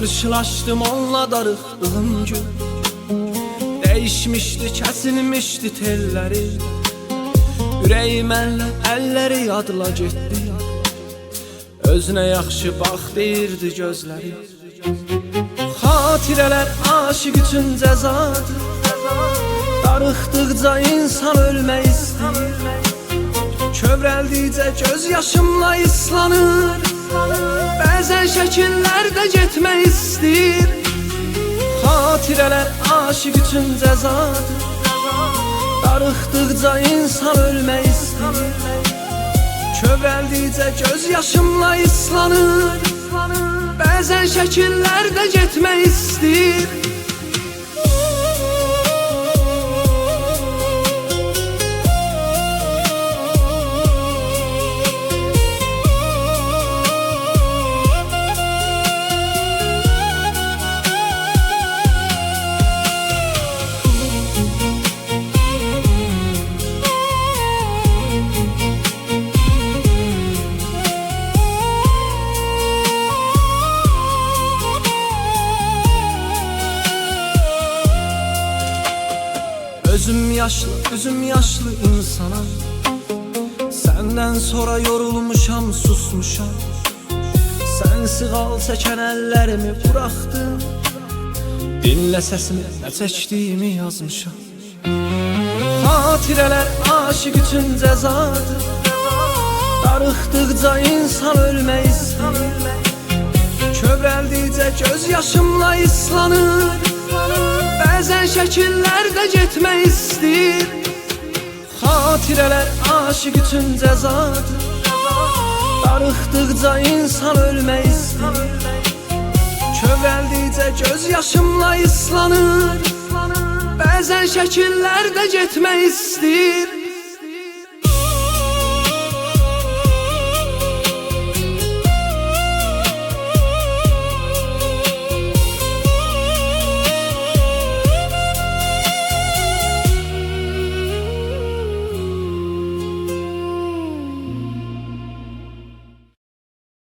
Karşılaşdım onunla darıktığım gün. Değişmişti, kesilmişti telleri. Ürəyim əlləri yadla getdi. Özünə yaxşı bax deyirdi gözləri. Xatirələr aşıq üçün cəzadır. Darıxdıqca insan ölmək istəyir. Kövrəldikcə göz yaşımla islanır. Bəzən şəkillərdə getmək istəyir. Xatirələr aşıq üçün cəzadır. Darıxdıqca insan ölmək istəyir. Kövrəldikcə göz yaşımla islanır. Bəzən şəkillərdə getmək istəyir. Üzüm yaşlı insanam. Səndən sonra yorulmuşam, susmuşam. Sən sığal çəkən əllərimi buraxdın. Dinlə səsimi, nə çəkdiyimi yazmışam. Xatirələr aşıq üçün cəzadır. Darıxdıqca insan ölmək istəyir. Kövrəldikcə göz yaşımla islanır. Bəzən şəkillərdə getmək istəyir. Xatirələr aşıq üçün cəzadır. Darıxdıqca insan ölmək istəyir. Kövrəldikcə göz yaşımla islanır. Bəzən şəkillərdə getmək istəyir.